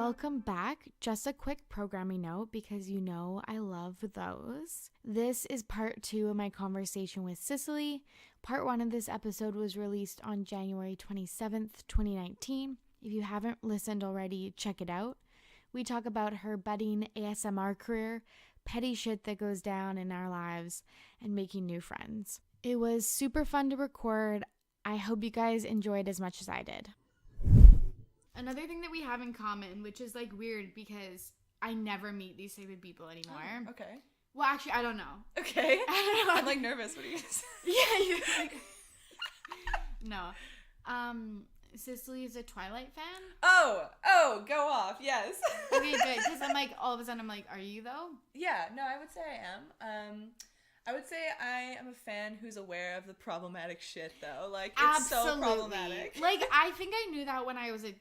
Welcome back. Just a quick programming note because you know I love those. This is part 2 of my conversation with Sicily. Part 1 of this episode was released on January 27th, 2019. If you haven't listened already, check it out. We talk about her budding ASMR career, petty shit that goes down in our lives, and making new friends. It was super fun to record. I hope you guys enjoyed as much as I did. Another thing that we have in common, which is like weird because I never meet these type of people anymore. Oh, okay. Well, actually, I don't know. Okay. I don't know. I'm like nervous. What are you saying? Yeah, you're like... No. Cicely is a Twilight fan. Oh, go off. Yes. Okay, good. Because I'm like, all of a sudden, I'm like, are you though? Yeah, no, I would say I am. I would say I am a fan who's aware of the problematic shit, though. Like, it's so problematic. Like, I think I knew that when I was a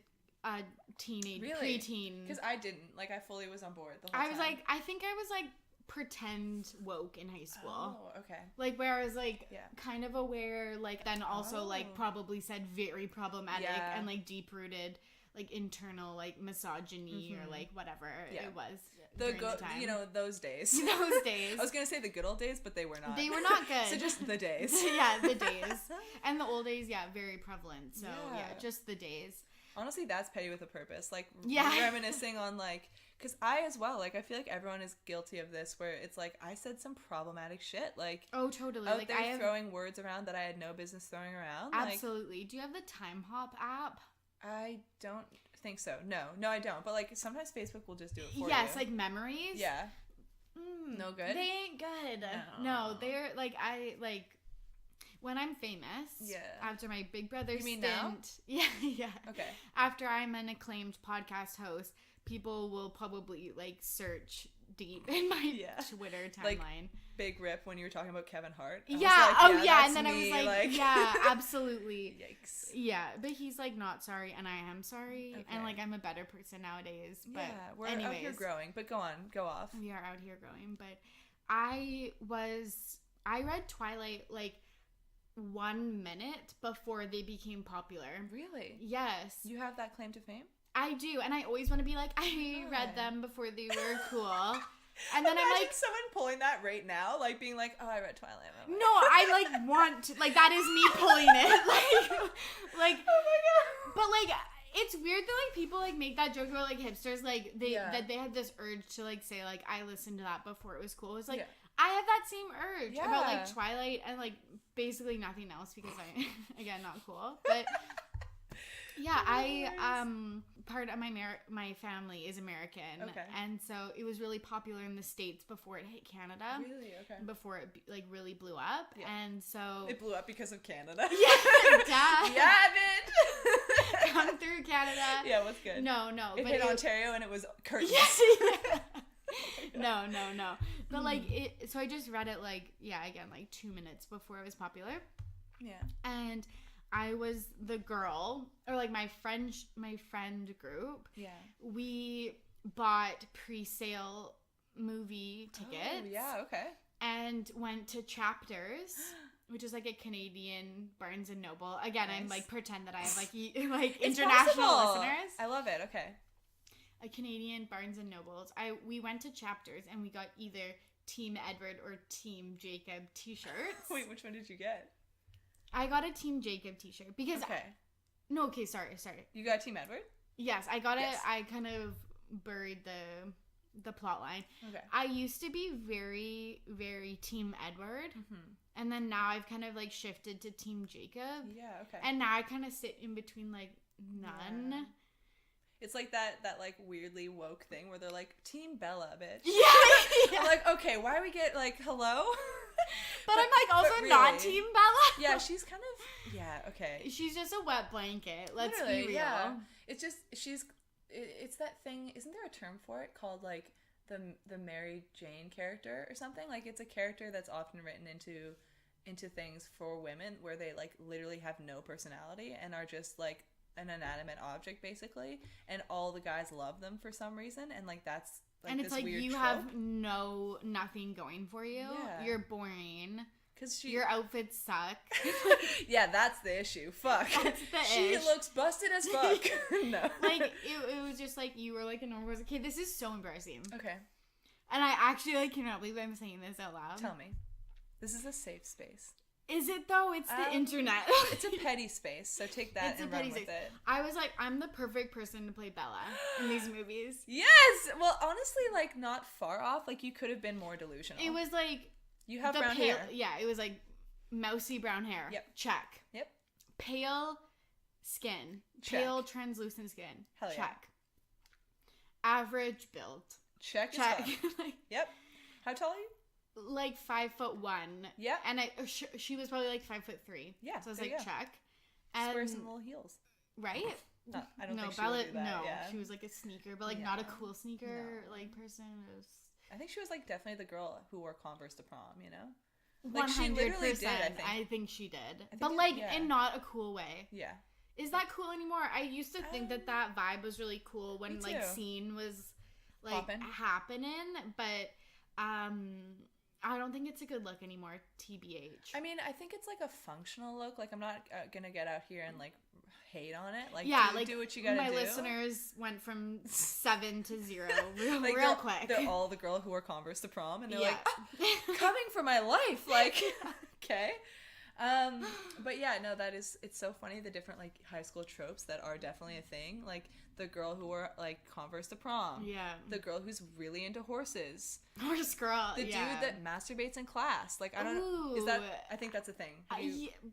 teenage, really? Preteen. Because I didn't. Like, I fully was on board the whole time. I think I was like pretend woke in high school. Oh, okay. Like, where I was like kind of aware, like, then also like probably said very problematic and like deep rooted, like internal like misogyny or like whatever it was. The time. You know, those days. Those days. I was gonna say the good old days, but they were not. They were not good. So just the days. Yeah, the days. And the old days, very prevalent. So just the days. Honestly, that's petty with a purpose. Like, reminiscing on, like, because I as well, like, I feel like everyone is guilty of this, where it's like, I said some problematic shit, like, oh, totally. Out like, there throwing words around that I had no business throwing around. Absolutely. Do you have the Time Hop app? I don't think so. No, I don't. But, like, sometimes Facebook will just do it for you. Yes, like memories. Yeah. No good? They ain't good. No, they're, like, when I'm famous, after my Big Brother you mean stint, now? Yeah. Okay. After I'm an acclaimed podcast host, people will probably like search deep in my Twitter timeline. Like, big rip when you were talking about Kevin Hart. And then me. I was like, yeah, absolutely. Yikes. Yeah, but he's like not sorry, and I am sorry, and like I'm a better person nowadays. But we're anyways, out here growing. But go off. We are out here growing. But I read Twilight like 1 minute before they became popular. Really? Yes. You have that claim to fame? I do, and I always want to be like, I read them before they were cool. And then Imagine I'm like, someone pulling that right now, like being like, oh, I read Twilight. No, I like want to, like that is me pulling it, like, oh my god. But like, it's weird that like people like make that joke about like hipsters, like that they had this urge to like say like I listened to that before it was cool. It's like I have that same urge about like Twilight and like basically nothing else because I again not cool, but. Yeah, part of my family is American, and so it was really popular in the States before it hit Canada. Really? Okay. Before it like really blew up, and so it blew up because of Canada. Yeah, duh. Yeah, bitch. Come through Canada. Yeah, what's good? No, it hit Ontario and it was curtains. Yeah. No. But like it, so I just read it like again like 2 minutes before it was popular. Yeah. And I was the girl, or like my friend group. Yeah. We bought pre-sale movie tickets. Oh, yeah, okay. And went to Chapters, which is like a Canadian Barnes and Noble. Again, nice. I'm like pretend that I have like international listeners. I love it. Okay. A Canadian Barnes and Nobles. We went to Chapters and we got either Team Edward or Team Jacob t-shirts. Wait, which one did you get? I got a Team Jacob t-shirt because sorry. You got Team Edward? Yes, I got it. I kind of buried the plot line. Okay. I used to be very, very Team Edward, and then now I've kind of like shifted to Team Jacob. Yeah, okay. And now I kind of sit in between like none. Yeah. It's like that like weirdly woke thing where they're like Team Bella, bitch. Yeah. I'm like, okay, why we get like hello? But I'm like also really, not Team Bella. Yeah, she's kind of okay. She's just a wet blanket. Let's be real. Yeah. It's just it's that thing. Isn't there a term for it called like the Mary Jane character or something? Like it's a character that's often written into things for women where they like literally have no personality and are just like an inanimate object basically, and all the guys love them for some reason, and like that's like, and it's this like weird you trope. Have nothing going for you. Yeah. You're boring. Because your outfits suck. Yeah, that's the issue. Fuck. That's the She ish. looks busted as fuck. No. Like, it was just like, you were like a normal person. Okay, this is so embarrassing. Okay. And I actually, like, cannot believe I'm saying this out loud. Tell me. This is a safe space. Is it, though? It's the internet. It's a petty space, so take that and run with it. I was like, I'm the perfect person to play Bella in these movies. Yes! Well, honestly, like, not far off. Like, you could have been more delusional. It was like... You have brown hair. Yeah, it was like mousy brown hair. Yep. Check. Yep. Pale skin. Check. Pale translucent skin. Hell yeah. Check. Average build. Check. Check. Like, yep. How tall are you? Like 5'1". Yeah. And she was probably like 5'3". Yeah. So I was there like, you go. check. Just wear And some little heels. right? No, I don't think she Bella, would do that. no, Yeah. she was like a sneaker, but like not a cool sneaker like person. It was... I think she was like definitely the girl who wore Converse to prom, you know? 100%. Like she literally did, I think she did. think But it- like yeah. in not a cool way. Yeah. Is that cool anymore? I used to think that vibe was really cool when Me like too. scene was like Poppin'. happening, but I don't think it's a good look anymore, TBH. I mean, I think it's like a functional look. Like I'm not gonna get out here and like hate on it. Like yeah, do what you gotta my do. listeners went from 7 to 0 real, like real quick. They're all the girl who wore Converse to prom, and they're Yeah. like, oh, coming for my life. Like, okay. But yeah, no, it's so funny, the different like high school tropes that are definitely a thing. Like the girl who wore like Converse to prom. Yeah. The girl who's really into horses. Horse girl. The dude that masturbates in class. Like I don't know. Is that? I think that's a thing.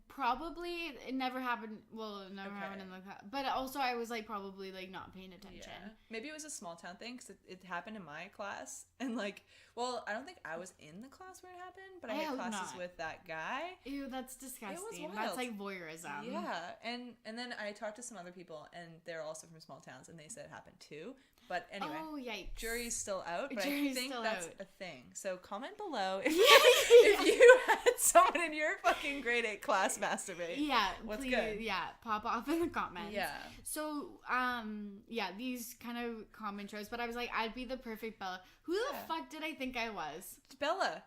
Probably it never happened. Well, it never happened in the class. But also, I was like probably like not paying attention. Yeah. Maybe it was a small town thing because it happened in my class, and like, well, I don't think I was in the class where it happened, but I had classes with that guy. Ew, that's disgusting. It was wild. That's like voyeurism. Yeah, and then I talked to some other people, and they're also from small towns, and they said it happened too. But anyway, oh yikes, jury's still out, but Jury's I think still that's out. a thing. So comment below if you had someone in your fucking grade 8 class masturbate. Yeah, what's please, good? Yeah, pop off in the comments. Yeah. So, yeah, these kind of common tropes, but I was like, I'd be the perfect Bella. Who the fuck did I think I was? Bella.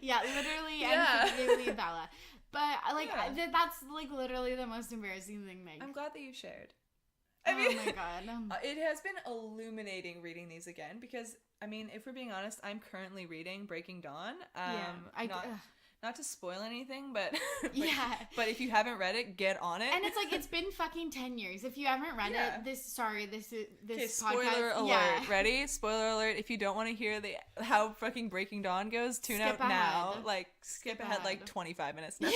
Yeah, literally Yeah. and figuratively Bella. But like that's like literally the most embarrassing thing, Meg. I'm glad that you shared. Oh my god. It has been illuminating reading these again because, I mean, if we're being honest, I'm currently reading Breaking Dawn. Not to spoil anything, but but if you haven't read it, get on it. And it's like, it's been fucking 10 years. If you haven't read it, this podcast. Spoiler alert. Yeah. Ready? Spoiler alert. If you don't want to hear how fucking Breaking Dawn goes, tune out now. Like, skip ahead like 25 minutes now.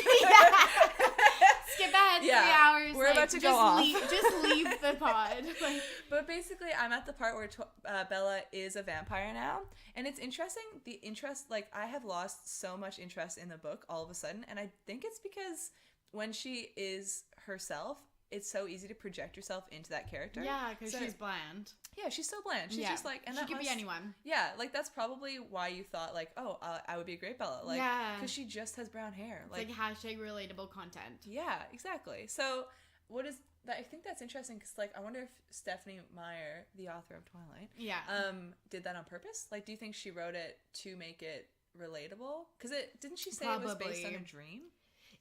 Skip ahead 3 hours. We're about to go off. Just leave the pod. But basically, I'm at the part where Bella is a vampire now. And it's interesting. The interest, like, I have lost so much interest in the book all of a sudden. And I think it's because when she is herself, it's so easy to project yourself into that character. Yeah, because she's bland. Yeah, she's so bland. She's just like, and she could be anyone. Yeah, like that's probably why you thought like, oh, I would be a great Bella. Like, because she just has brown hair. Like hashtag relatable content. Yeah, exactly. So what is that? I think that's interesting because like I wonder if Stephanie Meyer, the author of Twilight, did that on purpose. Like, do you think she wrote it to make it relatable? Because didn't she say it was based on a dream?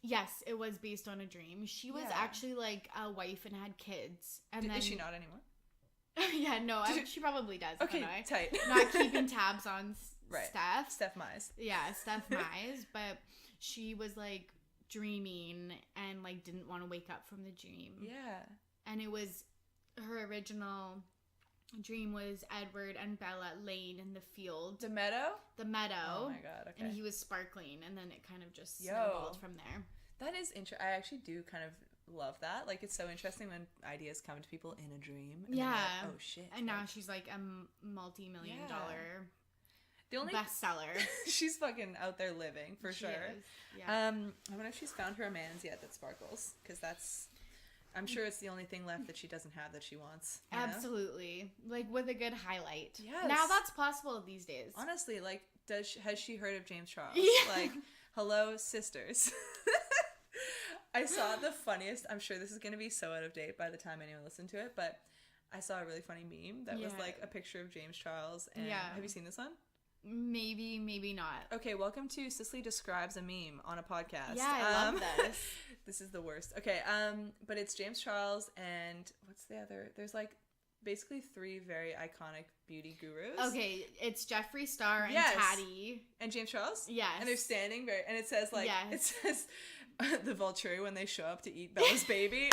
Yes, it was based on a dream. She was actually like a wife and had kids. And then is she not anymore? Yeah, no, she probably does. Okay, tight. Not keeping tabs on Steph. Steph Mize. Yeah, Steph Mize. But she was like dreaming and like didn't want to wake up from the dream. Yeah. And it was her original dream was Edward and Bella laying in the field. The meadow? The meadow. Oh my god, okay. And he was sparkling, and then it kind of just snowballed from there. That is interesting. I actually do kind of love that. Like, it's so interesting when ideas come to people in a dream. And yeah. like, oh shit. And now she's like a multi-million dollar the only bestseller. She's fucking out there living for sure. Is. Yeah. I wonder if she's found her man's yet that sparkles, because I'm sure it's the only thing left that she doesn't have that she wants. Absolutely. Like, with a good highlight. Yes. Now that's possible these days. Honestly, like, has she heard of James Charles? Yeah. Like, hello, sisters. I saw the funniest, I'm sure this is going to be so out of date by the time anyone listened to it, but I saw a really funny meme that was like a picture of James Charles. And have you seen this one? maybe not. Okay, welcome to Sicily Describes a Meme on a podcast. Yeah, I love this. This is the worst. Okay, but it's James Charles and what's the other? There's like basically 3 very iconic beauty gurus. Okay, it's Jeffree Star and Yes. Tati. And James Charles? Yes. And they're standing very, and it says like, Yes. it says the Vulturi when they show up to eat Bella's baby.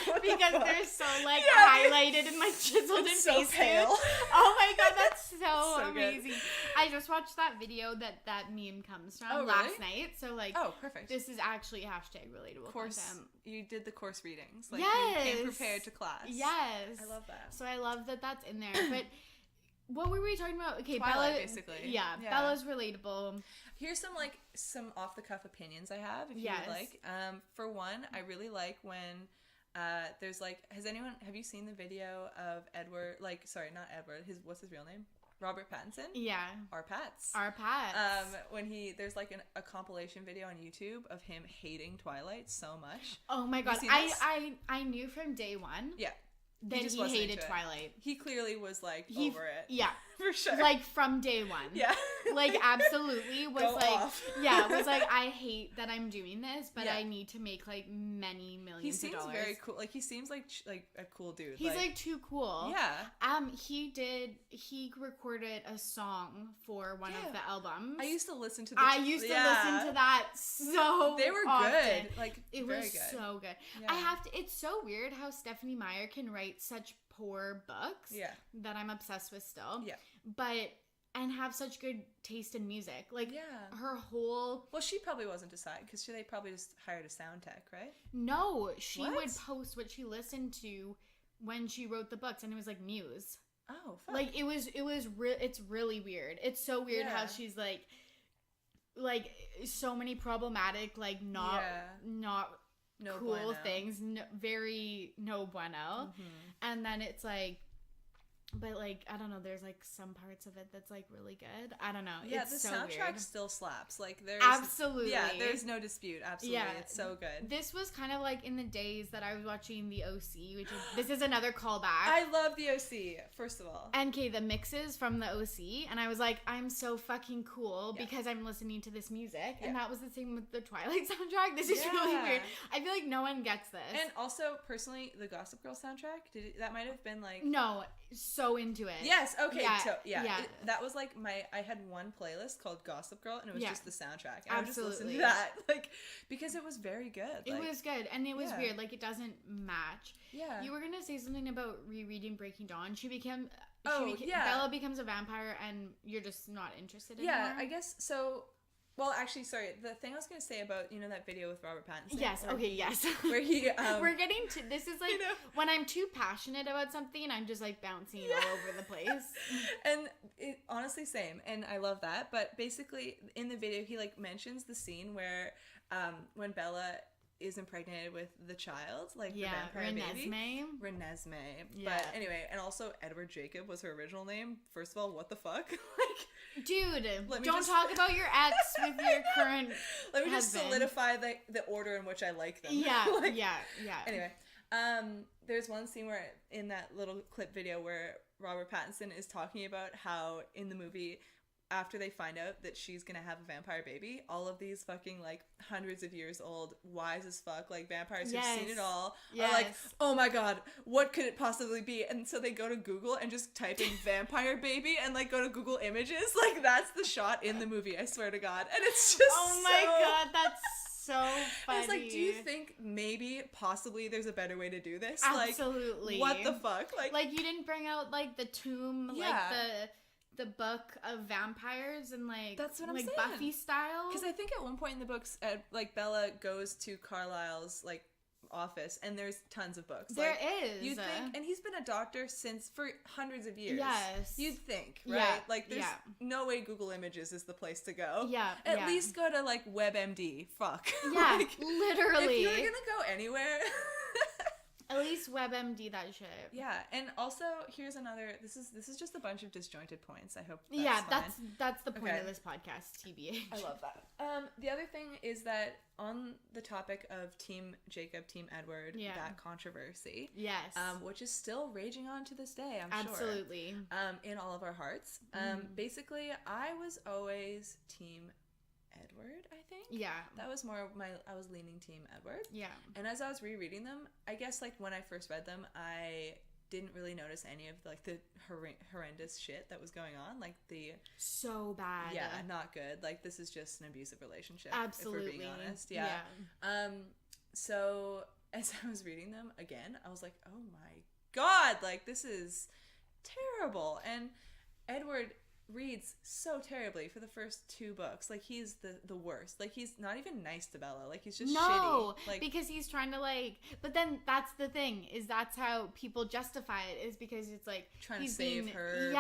Like, Because they're so like highlighted and like chiseled in so face. pale. Oh my god, that's so, So good. amazing. I just watched that video that meme comes from Oh, last really? night. So like, Oh, perfect. this is actually hashtag relatable course, content. you did the course readings. Like Yes. you came prepared to class. Yes. I love that. So I love that that's in there. But what were we talking about? Okay, Twilight, Bella. basically. Yeah, Yeah. Bella's relatable. Here's some off the cuff opinions I have, if Yes. you would like. For one, I really like when there's like, have you seen the video of Edward? Like, sorry, not Edward. What's his real name? Robert Pattinson. Yeah. Our Pats. Our Pats. When there's like a compilation video on YouTube of him hating Twilight so much. Oh my god, seen this? I knew from day one Yeah. that just he wasn't hated into it. Twilight. He clearly was like He- over it. Yeah, For sure. like from day one. yeah. Like absolutely was Go like off. yeah, was like I hate that I'm doing this, but Yeah. I need to make like many millions He of seems dollars. very cool. Like he seems like a cool dude. He's like too cool. yeah. He recorded a song for one Yeah. of the albums. I used to listen to. I used to listen to that so They were often. good. Like It very was good. so good. Yeah. It's so weird how Stephanie Meyer can write such poor books Yeah. that I'm obsessed with still. Yeah. And have such good taste in music. Like Yeah. her whole Well, she probably wasn't decided because they probably just hired a sound tech, right? no, she What? would post what she listened to when she wrote the books, and it was like Muse. Oh, fuck. Like it's really weird. It's so weird how Yeah. she's like so many problematic not no cool bueno. things, very no bueno. And then it's like, but like I don't know, there's like some parts of it that's like really good. I don't know. Yeah, it's the so soundtrack weird. still slaps. Like there's Absolutely. Yeah, there's no dispute. Absolutely, Yeah. it's so good. This was kind of like in the days that I was watching The OC, which this is another callback. I love the OC. First of all, NK, the mixes from the OC, and I was like, I'm so fucking cool Yeah. because I'm listening to this music. Yeah. And that was the same with the Twilight soundtrack. This is really Yeah. weird. I feel like no one gets this. and also personally, the Gossip Girl soundtrack that might have been like no, so into it. Yes. Okay. Yeah, So yeah, yeah. that was like I had one playlist called Gossip Girl, and it was Yeah. just the soundtrack. And I would just listen Absolutely. to that, like, because it was very good. It Like, was good, and it was Yeah. weird. Like, it doesn't match. Yeah. You were going to say something about rereading Breaking Dawn. Oh, yeah. Bella becomes a vampire, and you're just not interested anymore. Yeah, I guess so. Well, actually, sorry. The thing I was gonna say about that video with Robert Pattinson. Yes. where Okay. he- Yes. Where he We're getting to this is like You know? when I'm too passionate about something, I'm just like bouncing all over the place. and it honestly same, and I love that. But basically, in the video, he like mentions the scene where when Bella is impregnated with the child, like Yeah, the vampire baby. Renesmee. Renesmee. Yeah. But anyway, and also Edward Jacob was her original name. First of all, what the fuck? Like, Dude, Let me don't just- talk about your ex with your current let me just husband. solidify the order in which I like them. Yeah, Like, yeah. Anyway, there's one scene where in that little clip video where Robert Pattinson is talking about how in the movie, after they find out that she's gonna have a vampire baby, all of these fucking like hundreds of years old, wise as fuck, like vampires who've seen it all, are like, oh my god, what could it possibly be? And so they go to Google and just type in vampire baby and like go to Google Images. Like that's the shot in the movie, I swear to God. And it's just Oh my god, that's so funny. It's like, do you think maybe, possibly, there's a better way to do this? Absolutely. Like, what the fuck? Like you didn't bring out like the tomb, Yeah. like the book of vampires and like That's what I'm like saying. Buffy style. because I think at one point in the books, like Bella goes to Carlisle's like office, and there's tons of books. There like, is. You'd think, and he's been a doctor for hundreds of years. Yes. You'd think, right? Yeah, Like, there's yeah. no way Google Images is the place to go. Yeah, At yeah. least go to like WebMD. Fuck. Yeah, Like, literally. if you're gonna go anywhere. At least Please WebMD that shit. Yeah, and also here's another. This is just a bunch of disjointed points. I hope. That's the point of this podcast. TBH. I love that. The other thing is that on the topic of Team Jacob, Team Edward, that controversy, yes, which is still raging on to this day. I'm sure. Absolutely. In all of our hearts. Basically, I was always Team Edward, I think. Yeah. That was more I was leaning Team Edward. Yeah. And as I was rereading them, I guess, like, when I first read them, I didn't really notice any of, like, the horrendous shit that was going on. Like, the... So bad. Yeah, not good. Like, this is just an abusive relationship. Absolutely. If we're being honest. Yeah. So, as I was reading them again, I was like, oh my god, like, this is terrible. And Edward reads so terribly for the first 2 books. Like, he's the worst. Like, he's not even nice to Bella. Like, he's just shitty. Like, because he's trying to, like, but then that's the thing, is that's how people justify it, is because it's like trying to save her.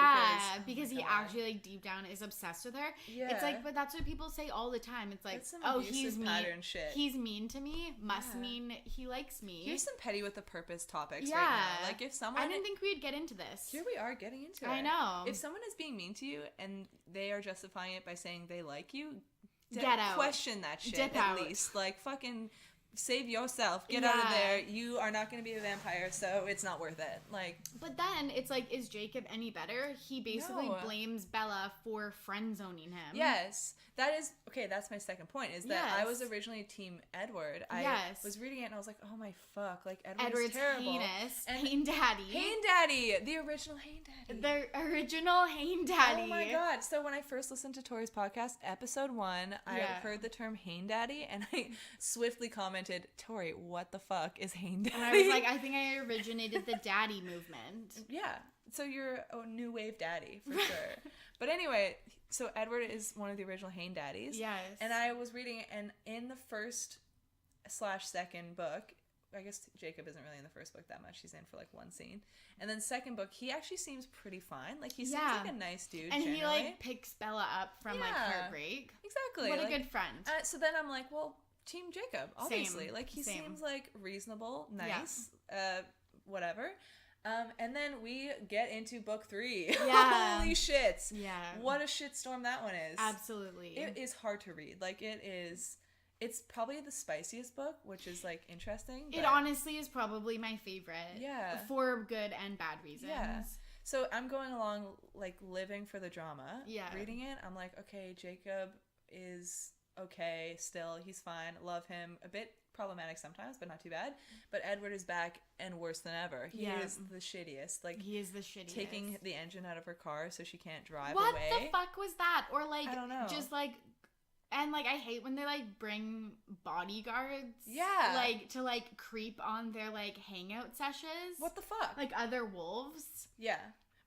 Because he actually, like, deep down is obsessed with her. Yeah. It's like, but that's what people say all the time. It's like, he's mean. Shit. He's mean to me must mean he likes me. Here's some petty with the purpose topics right now. Like, if someone... I didn't think we'd get into this. Here we are getting into it. I know. If someone is being mean to you and they are justifying it by saying they like you, get out. Question that shit. Dip at out. least. Like, fucking save yourself. Get out of there. You are not going to be a vampire, so it's not worth it. Like, but then it's like, is Jacob any better? He basically blames Bella for friend zoning him. Yes. That is, okay, that's my second point, is that I was originally Team Edward. I was reading it and I was like, oh my fuck, like, Edward's terrible. Heinous. Hain Daddy. Hain Daddy. The original Hain Daddy. The original Hain Daddy. Oh my god. So when I first listened to Torry's podcast, episode 1, I heard the term Hain Daddy and I swiftly commented, Torry, what the fuck is Hain Daddy? And I was like, I think I originated the daddy movement. Yeah. So you're a new wave daddy, for sure. But anyway... So Edward is one of the original Hain Daddies. Yes. And I was reading it, and in the first/second book, I guess Jacob isn't really in the first book that much. He's in for, like, one scene. And then second book, he actually seems pretty fine. Like, he seems like a nice dude, and generally. He, like, picks Bella up from, like, heartbreak. Exactly. What a good friend. So then I'm like, well, Team Jacob, obviously. Same. Like, he seems, like, reasonable, nice, whatever. And then we get into book 3. Yeah. Holy shit. Yeah. What a shitstorm that one is. Absolutely. It is hard to read. Like, it's probably the spiciest book, which is, like, interesting. It honestly is probably my favorite. Yeah. For good and bad reasons. Yeah. So I'm going along, like, living for the drama. Yeah. Reading it, I'm like, okay, Jacob is okay still. He's fine. Love him. A bit problematic sometimes, but not too bad. But Edward is back and worse than ever. He is the shittiest. Like, he is the shittiest. Taking the engine out of her car so she can't drive what away. What the fuck was that? Or, like, I don't know. Just, like, and, like, I hate when they, like, bring bodyguards. Yeah. Like, to, like, creep on their, like, hangout sessions. What the fuck? Like, other wolves. Yeah.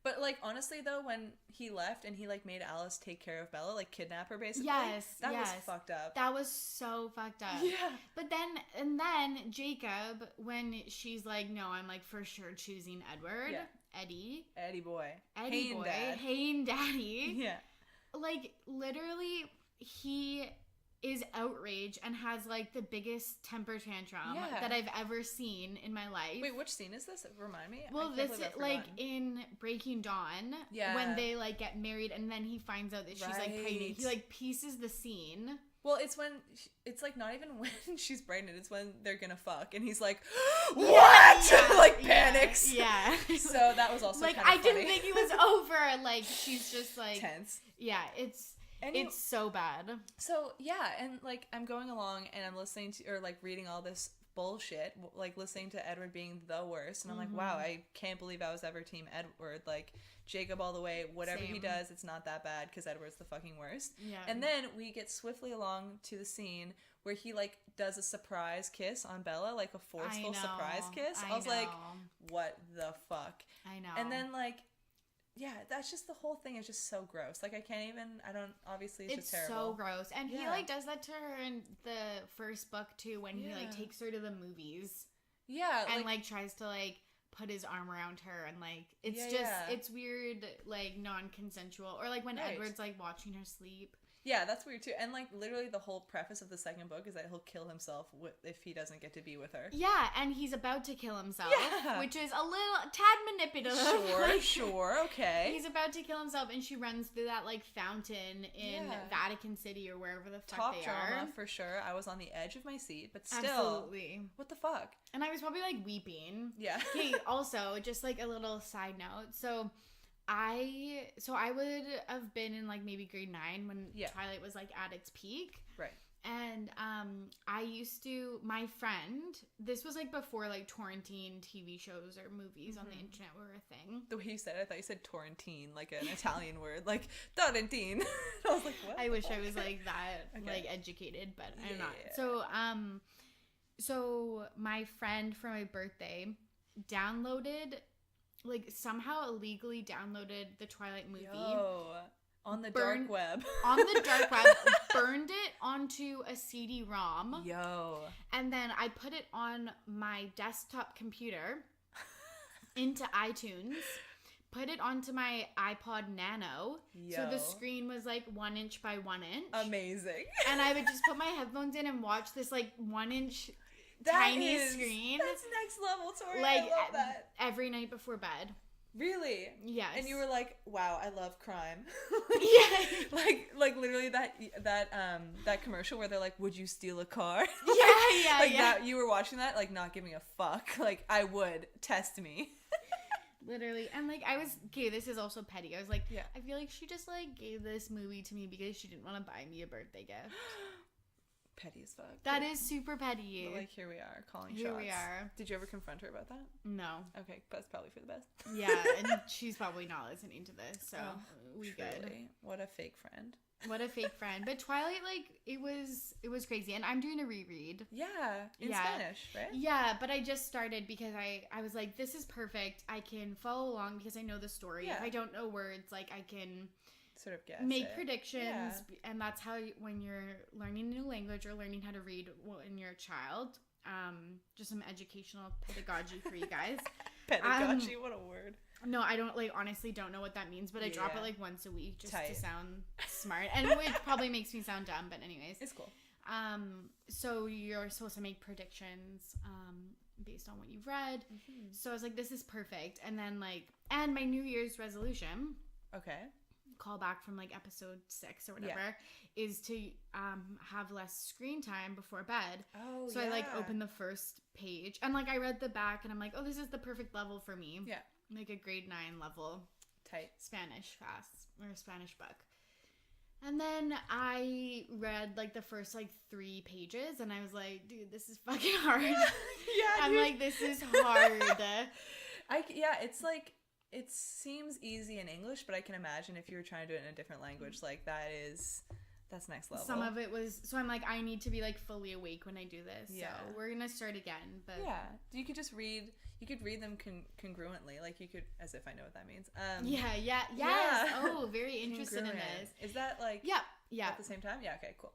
But, like, honestly, though, when he left and he, like, made Alice take care of Bella, like, kidnap her, basically. Yes, that was fucked up. That was so fucked up. Yeah. But then Jacob, when she's like, no, I'm, like, for sure choosing Edward. Yeah. Eddie boy. Hain Daddy. Yeah. Like, literally, he is outraged and has, like, the biggest temper tantrum that I've ever seen in my life. Wait, which scene is this? Remind me. Well, this is, like, in Breaking Dawn. Yeah. When they, like, get married and then he finds out that she's, like, pregnant. He, like, pieces the scene. Well, it's, like, not even when she's pregnant. It's when they're gonna fuck. And he's like, what? Yeah, like, panics. Yeah. So that was also like, kind of I didn't think it was over. Like, she's just, like... tense. Yeah, it's so bad. So, yeah, and, like, I'm going along and I'm listening to, or, like, reading all this bullshit, like, listening to Edward being the worst, and I'm like, wow, I can't believe I was ever Team Edward. Like, Jacob all the way, whatever he does, it's not that bad, because Edward's the fucking worst. Yeah. And then we get swiftly along to the scene where he, like, does a surprise kiss on Bella, like a forceful surprise kiss. I was like, what the fuck? I know. And then, like, yeah, that's just, the whole thing is just so gross. Like, obviously it's just terrible. It's so gross. And he, like, does that to her in the first book, too, when he, like, takes her to the movies. Yeah. And, like, tries to, like, put his arm around her, and, like, it's it's weird, like, non-consensual. Or, like, when Edward's, like, watching her sleep. Yeah, that's weird too. And like literally the whole preface of the second book is that he'll kill himself if he doesn't get to be with her. Yeah, and he's about to kill himself, which is a little tad manipulative. Sure, like, sure, okay. He's about to kill himself, and she runs through that like fountain in Vatican City or wherever the fuck Top they drama are. For sure. I was on the edge of my seat, but still, absolutely. What the fuck? And I was probably like weeping. Yeah. Okay. Also, just like a little side note, so I would have been in like maybe grade 9 when Twilight was like at its peak. Right. And I used to, my friend, this was like before like torrenting TV shows or movies on the internet were a thing. The way you said it, I thought you said torrentine, like an Italian word, like torrentine. I was like, what? I wish I was like that, like educated, but I'm not. So my friend for my birthday downloaded, like somehow illegally downloaded the Twilight movie. Yo, on the dark web. On the dark web, burned it onto a CD-ROM. Yo. And then I put it on my desktop computer into iTunes, put it onto my iPod Nano. Yo. So the screen was like 1 inch by 1 inch. Amazing. And I would just put my headphones in and watch this like 1 inch tiny screen. That's next level, Torry. Like, I love that. Every night before bed. Really? Yes. And you were like, wow, I love crime. Yeah. like literally that commercial where they're like, would you steal a car? Yeah. Like that, you were watching that, like not giving a fuck. Like, I would. Test me. Literally. And like I was, okay, this is also petty. I was like, I feel like she just like gave this movie to me because she didn't want to buy me a birthday gift. Petty as fuck. That is super petty. But like, here we are, calling shots. Here we are. Did you ever confront her about that? No. Okay, that's probably for the best. Yeah, and she's probably not listening to this, so we good. What a fake friend. What a fake friend. But Twilight, like, it was crazy. And I'm doing a reread. Yeah, in Spanish, right? Yeah, but I just started because I was like, this is perfect. I can follow along because I know the story. Yeah. If I don't know words, like, I can sort of guess make predictions. And that's how, when you're learning a new language or learning how to read when you're a child, just some educational pedagogy for you guys. Pedagogy, what a word. No, I don't, like, honestly don't know what that means, but I drop it, like, once a week just to sound smart. And which probably makes me sound dumb, but anyways. It's cool. So you're supposed to make predictions, based on what you've read. Mm-hmm. So I was like, this is perfect. And then, like, and my New Year's resolution. Okay. Call back from, like, episode 6 or whatever, is to, have less screen time before bed. Oh, so I, like, opened the first page. And, like, I read the back, and I'm like, oh, this is the perfect level for me. Yeah. Like a grade 9 level. Tight. Spanish Spanish book. And then I read like the first like 3 pages and I was like, dude, this is fucking hard. I'm like, this is hard. It's like, it seems easy in English, but I can imagine if you were trying to do it in a different language, like that's next level. Some of it was, so I'm like, I need to be like fully awake when I do this. Yeah. So we're gonna start again, but you could just read. You could read them congruently, like you could, as if I know what that means. Yes. Oh, very interested in this. Is that like at the same time? Yeah. Okay. Cool.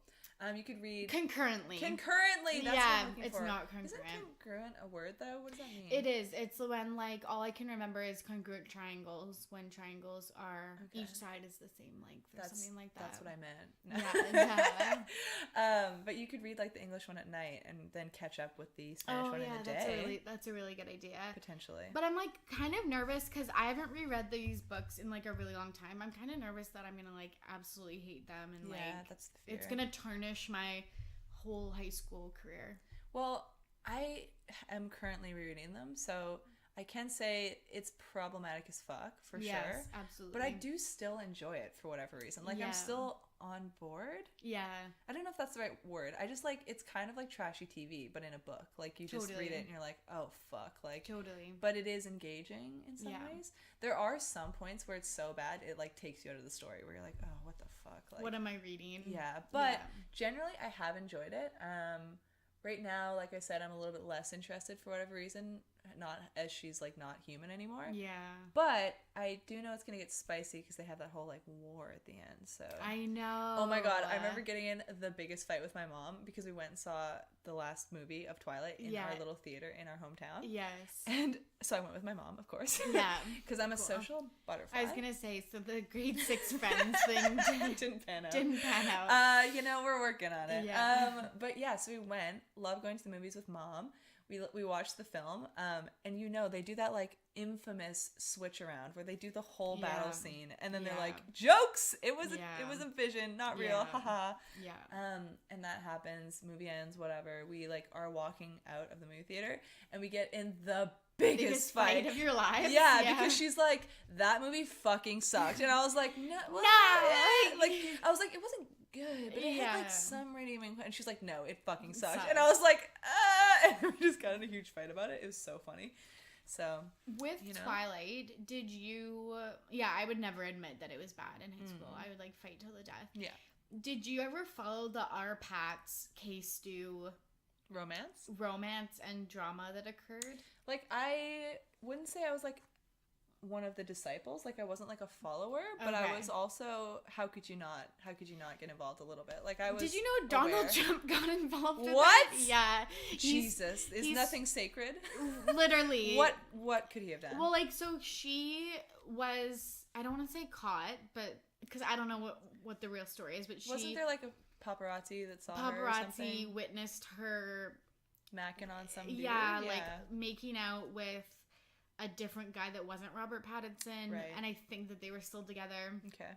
You could read concurrently. That's what I'm looking it's for. not congruent. Isn't congruent a word though? What does that mean? It is. It's when like all I can remember is congruent triangles when triangles are each side is the same length or something like that. That's what I meant. Yeah. But you could read like the English one at night and then catch up with the Spanish one in the day. That's a really good idea. Potentially. But I'm like kind of nervous because I haven't reread these books in like a really long time. I'm kind of nervous that I'm gonna like absolutely hate them and that's the fear. It's gonna tarnish my whole high school career. Well, I am currently rereading them, so I can say it's problematic as fuck for sure. Yes, absolutely. But I do still enjoy it for whatever reason. Like I'm still on board. Yeah. I don't know if that's the right word. I just like, it's kind of like trashy TV, but in a book. Like you just read it and you're like, oh fuck. Like totally. But it is engaging in some ways. There are some points where it's so bad it like takes you out of the story where you're like, oh, what the fuck? Like, what am I reading? Yeah. But generally I have enjoyed it. Right now, like I said, I'm a little bit less interested for whatever reason, not as she's like not human anymore. Yeah. But I do know it's gonna get spicy because they have that whole like war at the end. So I know. Oh my god, I remember getting in the biggest fight with my mom because we went and saw the last movie of Twilight in our little theater in our hometown. Yes. And so I went with my mom, of course. Yeah. Because I'm a social butterfly. I was going to say, so the grade 6 friends thing didn't pan out. Didn't pan out. We're working on it. Yeah. But yeah, so we went. Love going to the movies with mom. We watched the film, and they do that like infamous switch around where they do the whole battle scene, and then they're like, jokes. It was a vision, not real, haha. Yeah. And that happens. Movie ends, whatever. We like are walking out of the movie theater, and we get in the biggest fight of your life. Yeah, because she's like, that movie fucking sucked, and I was like, no, like I was like, it wasn't good, but it had like some redeeming, and she's like, no, it fucking sucked. And I was like, and we just got in a huge fight about it. It was so funny. So with Twilight, did you I would never admit that it was bad in high school. I would like fight till the death. Yeah. Did you ever follow the R. Pat's case stew romance and drama that occurred? Like, I wouldn't say I was like one of the disciples, like I wasn't like a follower, but I was also, how could you not get involved a little bit? Like, I was Did you know Donald Trump got involved with what it? Yeah. Jesus, is nothing sacred? Literally. What could he have done? Well, like, so she was, I don't want to say caught, but because I don't know what the real story is, but wasn't there like a paparazzi that saw her or something? Paparazzi witnessed her macking on some dude. like making out with a different guy that wasn't Robert Pattinson, right. And I think that they were still together. Okay.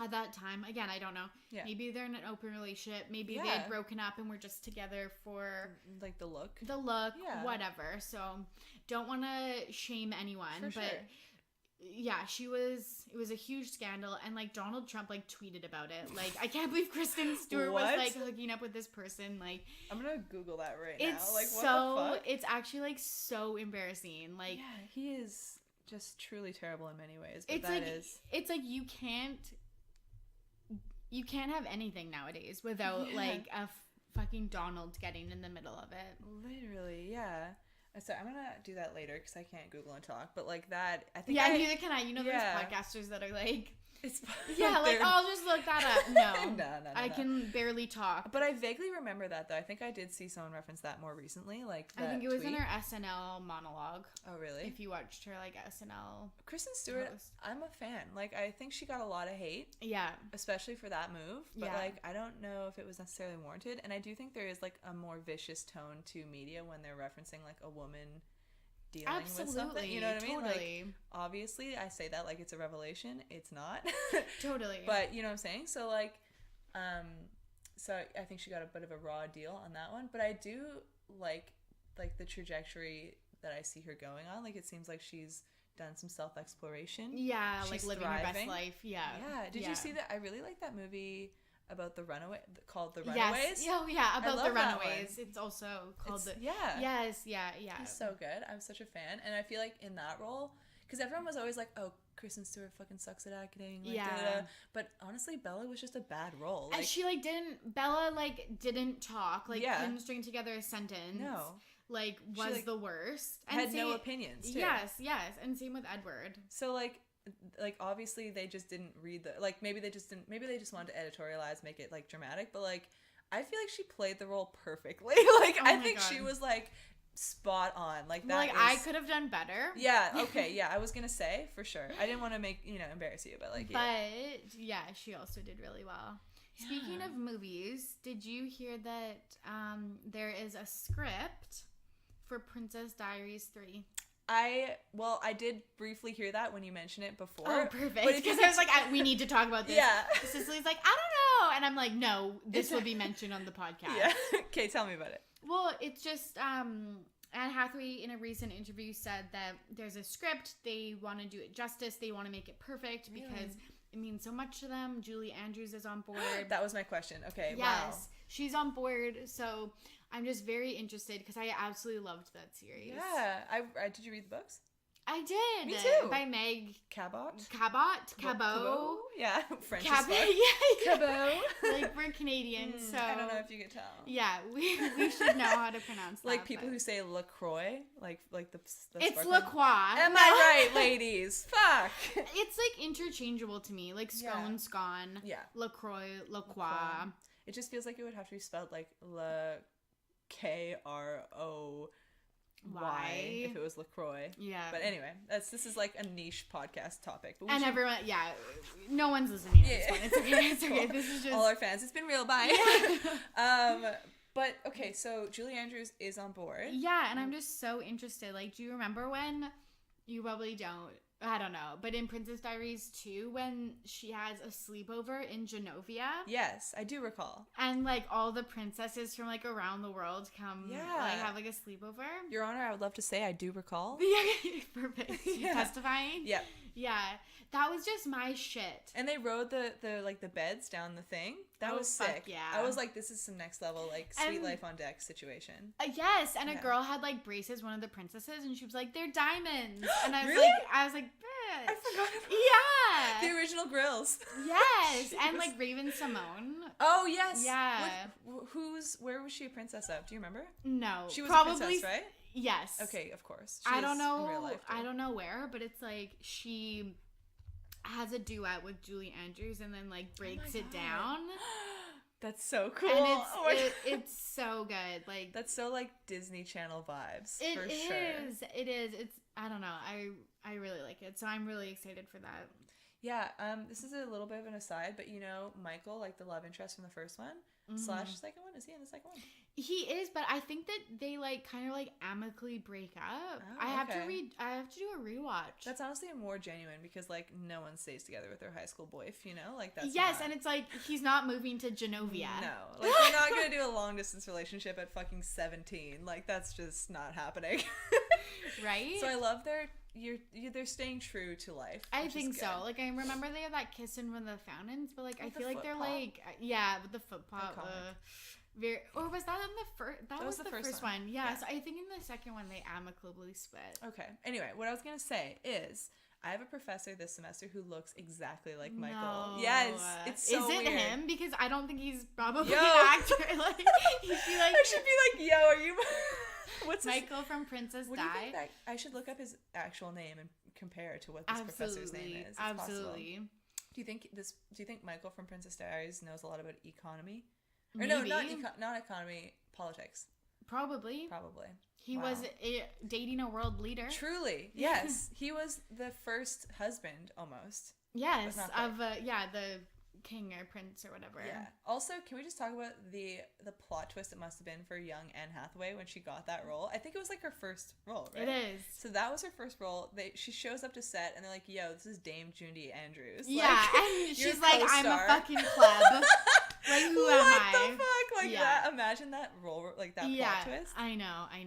At that time, again, I don't know. Yeah. Maybe they're in an open relationship. Maybe they had broken up and were just together for like the look, whatever. So don't want to shame anyone, but. Sure. Yeah, it was a huge scandal, and like Donald Trump like tweeted about it. Like, I can't believe Kristen Stewart was like hooking up with this person. Like, I'm gonna Google that right now. Like, what the fuck? It's actually like so embarrassing. Like, yeah, he is just truly terrible in many ways. But it's like you can't have anything nowadays without like a fucking Donald getting in the middle of it. Literally, yeah. So I'm gonna do that later because I can't Google and talk. But like that, I think. Yeah, neither can I. You know, there's podcasters that are like, it's I'll just look that up. No, no, I can barely talk. But I vaguely remember that though. I think I did see someone reference that more recently. Like, that I think it was in her SNL monologue. Oh, really? If you watched her like SNL. Kristen Stewart, host. I'm a fan. Like, I think she got a lot of hate. Yeah. Especially for that move. But like, I don't know if it was necessarily warranted. And I do think there is like a more vicious tone to media when they're referencing like a woman dealing with something, you know what I mean? Like, obviously I say that like it's a revelation, it's not. Totally. But you know what I'm saying? So like so I think she got a bit of a raw deal on that one, but I do like the trajectory that I see her going on. Like, it seems like she's done some self-exploration. Yeah, she's like living thriving. Her best life. Yeah. Did you see that? I really like that movie about the runaway, called The Runaways. Yes. About the Runaways. It's also called Yes. He's so good. I'm such a fan, and I feel like in that role, because everyone was always like, "Oh, Kristen Stewart fucking sucks at acting." Like, da-da-da. But honestly, Bella was just a bad role. Like, and she Bella didn't talk, couldn't string together a sentence. No. Like, was the worst. And had no opinions too. Yes, and same with Edward. So like obviously they just didn't read maybe they just wanted to editorialize, make it like dramatic, but like I feel like she played the role perfectly. Like, I think she was like spot on. Like, that I could have done better. Yeah, okay, yeah, I was gonna say for sure. I didn't want to make, embarrass you, but like, she also did really well. Speaking of movies, did you hear that there is a script for Princess Diaries 3? I did briefly hear that when you mentioned it before. Oh, perfect. Because I was like, we need to talk about this. Yeah. Cicely's like, I don't know. And I'm like, no, this will be mentioned on the podcast. Yeah. Okay, tell me about it. Well, it's just, Anne Hathaway in a recent interview said that there's a script. They want to do it justice. They want to make it perfect because it means so much to them. Julie Andrews is on board. That was my question. Okay, yes, wow. She's on board. So I'm just very interested because I absolutely loved that series. Yeah. I did you read the books? I did. Me too. By Meg Cabot. Cabot. Yeah, French Cabot. Yeah. Cabot. Like, we're Canadian, so I don't know if you can tell. Yeah, we should know how to pronounce that. Like people who say LaCroix, like the it's LaCroix. Am I right, ladies? Fuck. It's like interchangeable to me, like scone, scone. Yeah. LaCroix, LaCroix. It just feels like it would have to be spelled like K-R-O-Y if it was LaCroix. Yeah. But anyway, this is like a niche podcast topic. But and everyone, no one's listening to this one. It's okay. It's okay. Cool. This is just all our fans. It's been real. Bye. Yeah. But okay, so Julie Andrews is on board. Yeah, and I'm just so interested. Like, do you remember when, you probably don't, I don't know, but in Princess Diaries 2, when she has a sleepover in Genovia? Yes, I do recall. And, like, all the princesses from, like, around the world come, like, have, like, a sleepover? Your Honor, I would love to say I do recall. Yeah, perfect. Yeah. Testifying? Yeah. Yeah. That was just my shit. And they rode the beds down the thing. That was sick. Yeah. I was like, this is some next level, like, sweet life on deck situation. Yes, and a girl had, like, braces, one of the princesses, and she was like, they're diamonds. And I was really? like, bitch. I forgot about Yeah. the original grills. Yes, and, like, Raven Simone. Oh, yes. Yeah. Where was she a princess of? Do you remember? No. She was probably, a princess, right? Yes. Okay, of course. I don't know. In real life, I don't know where, but it's like she has a duet with Julie Andrews and then like breaks it down. That's so cool. And it's so good. Like, that's so like Disney Channel vibes. It for is. Sure. It is. It's, I don't know. I really like it. So I'm really excited for that. Yeah. This is a little bit of an aside, but you know, Michael, like the love interest from the first one / second one, is he in the second one? He is, but I think that they like kind of like amicably break up. Oh, I have to okay. I have to do a rewatch. That's honestly more genuine because like no one stays together with their high school boyf, you know? Like that's and it's like he's not moving to Genovia. No. Like you're not gonna do a long distance relationship at fucking 17. Like that's just not happening. Right? So I love they're staying true to life. I think so. Like I remember they have that kiss in one of the fountains, but like I feel like they're like with the foot pop. Or was that in the first? That was the first one. Yeah. So I think in the second one they amicably split. Okay. Anyway, what I was gonna say is I have a professor this semester who looks exactly like Michael. No. Yes, it's so weird. Is it weird. him? Because I don't think he's probably an actor. Like he'd be like, I should be like, yo, are you? What's Michael from Princess Di? Do you think that I should look up his actual name and compare it to what this professor's name is? It's Absolutely. Possible. Do you think Michael from Princess Diaries knows a lot about economy? Or no, not economy, politics. Probably. He was dating a world leader. Truly, yes. He was the first husband, almost. Yes, of the king or prince or whatever. Yeah. Also, can we just talk about the plot twist it must have been for young Anne Hathaway when she got that role? I think it was like her first role, right? It is. So that was her first role. She shows up to set and they're like, "Yo, this is Dame Judy Andrews." Yeah, like, and she's like, "I'm a fucking pleb." Like, who am I? What the fuck? Like that? Imagine that role, like that plot twist. I know. I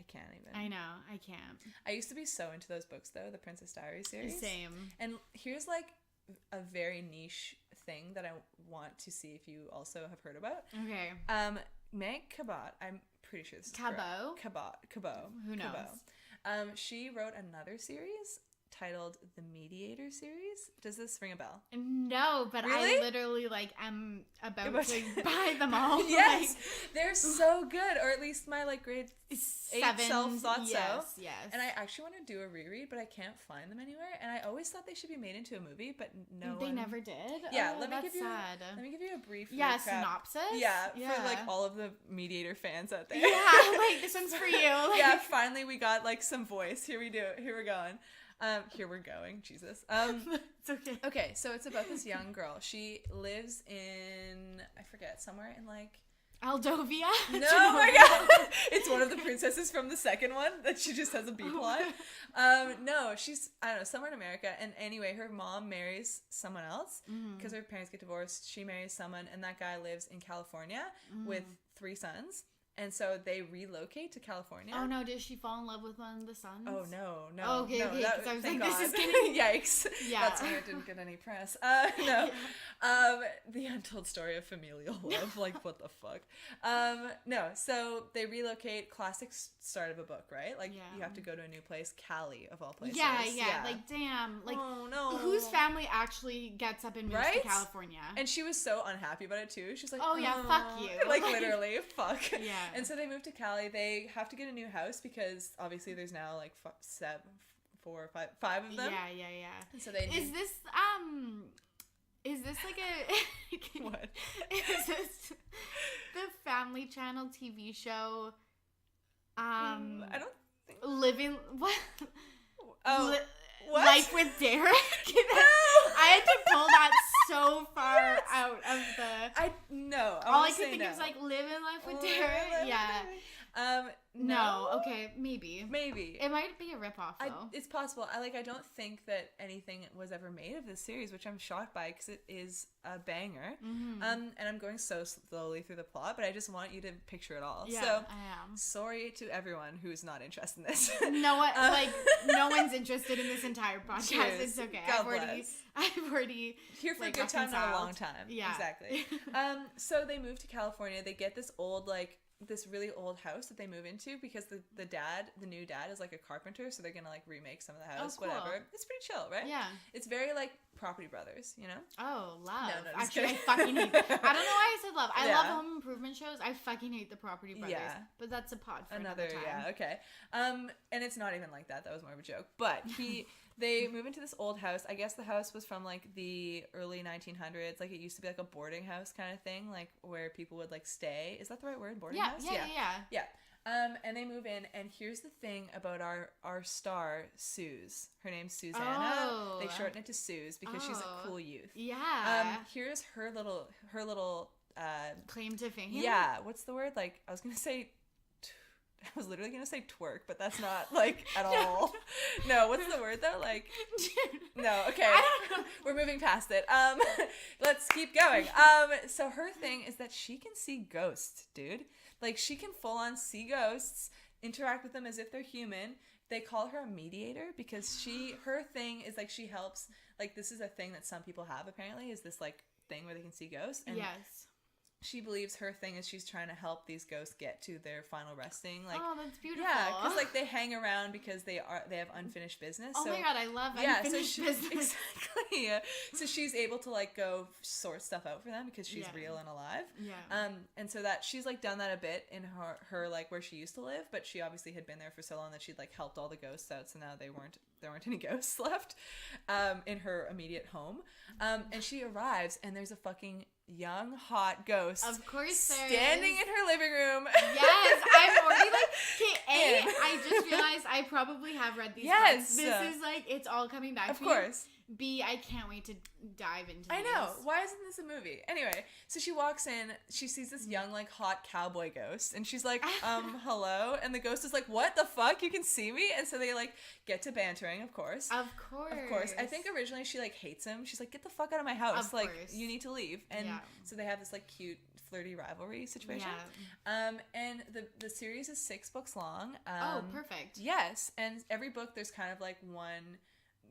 can't even. I know. I can't. I used to be so into those books though, the Princess Diaries series. Same. And here's like a very niche thing that I want to see if you also have heard about. Okay. Meg Cabot, I'm pretty sure this is Cabot. Cabot. Who knows? Cabot. She wrote another series titled The Mediator series. Does this ring a bell? No, but really? I literally like am about to buy them all. Yes, like, they're so good, or at least my like grade 8 self thought so. Yes. And I actually want to do a reread, but I can't find them anywhere. And I always thought they should be made into a movie, but they never did. Yeah, let me give you a brief synopsis. Yeah, for like all of the Mediator fans out there. Yeah, like this one's for you. Like, yeah, finally we got like some voice. Here we do it. Here we're going. Here we're going. Jesus. It's okay. Okay, so it's about this young girl. She lives in, I forget, somewhere in like Aldovia? No, oh my god. It's one of the princesses from the second one that she just has a B plot. No, she's, I don't know, somewhere in America. And anyway, her mom marries someone else because her parents get divorced. She marries someone, and that guy lives in California with 3 sons. And so they relocate to California. Oh no, did she fall in love with one of the sons? Oh no. Oh, okay, no, okay. Because I was like, this is getting... Yikes. Yeah. That's why it didn't get any press. No. The untold story of familial love. Like, what the fuck? No, so they relocate. Classic start of a book, right? Like, you have to go to a new place. Cali, of all places. Yeah. Like, damn. Like, oh no. Whose family actually gets up and moves to California? And she was so unhappy about it too. She's like, oh yeah, fuck you. Like, literally, fuck. Yeah. And so they move to Cali. They have to get a new house because obviously there's now like 5 of them. Yeah. And so they Is this Is this like a... What? Is this the Family Channel TV show? I don't think... Living... What? Oh, what? Life with Derek? I had to pull that so far out of the... All I could think of was like, living life with Derek. Yeah. No. Okay, maybe. It might be a ripoff though. It's possible. I don't think that anything was ever made of this series, which I'm shocked by because it is a banger. Mm-hmm. And I'm going so slowly through the plot, but I just want you to picture it all. Yeah, so, I am. Sorry to everyone who's not interested in this. No one, no one's interested in this entire podcast. Cheers. It's okay. God bless. I've already here for a good time, not a long time. Yeah, exactly. So they move to California. They get this this really old house that they move into because the new dad is like a carpenter, so they're gonna like remake some of the house. Cool. Whatever. It's pretty chill, right? Yeah. It's very like Property Brothers, you know? Oh, love. No, actually, kidding. I fucking hate I don't know why I said love. I Yeah. love home improvement shows. I fucking hate the Property Brothers. Yeah. But that's a pod for another time. Yeah, okay. And it's not even like that. That was more of a joke. But they move into this old house. I guess the house was from like the early 1900s. Like it used to be like a boarding house kind of thing, like where people would like stay. Is that the right word? Boarding house? Yeah. And they move in, and here's the thing about our star, Suze. Her name's Susanna. Oh. They shorten it to Suze because she's a cool youth. Yeah. Here's her little claim to fame. yeah, what's the word? Like I was literally gonna say twerk, but that's not like at all. No, what's the word though? Like, no, okay. I don't know. We're moving past it. Let's keep going. So her thing is that she can see ghosts, dude. Like she can full on see ghosts, interact with them as if they're human. They call her a mediator because her thing is like she helps. Like this is a thing that some people have apparently, is this like thing where they can see ghosts. And yes. She believes her thing is she's trying to help these ghosts get to their final resting. Like, oh, that's beautiful. Yeah, because like they hang around because they have unfinished business. Oh so, my god, I love unfinished business. Exactly. So she's able to like go sort stuff out for them because she's real and alive. Yeah. And so that she's like done that a bit in her like where she used to live, but she obviously had been there for so long that she'd like helped all the ghosts out. So now there weren't any ghosts left, in her immediate home. And she arrives and there's a fucking young hot ghost, of course, there standing is. in her living room. Yes, I'm already like, okay, I just realized I probably have read these books. This is like, it's all coming back to me. Of course. B, I can't wait to dive into I these. know. Why isn't this a movie? Anyway, so she walks in, she sees this young, like, hot cowboy ghost, and she's like, hello? And the ghost is like, what the fuck? You can see me? And so they, like, get to bantering, of course. Of course. I think originally she, like, hates him. She's like, get the fuck out of my house. Of like, course. you need to leave. And so they have this, like, cute, flirty rivalry situation. Yeah. And the series is 6 books long. Oh, perfect. Yes. And every book, there's kind of, like, one...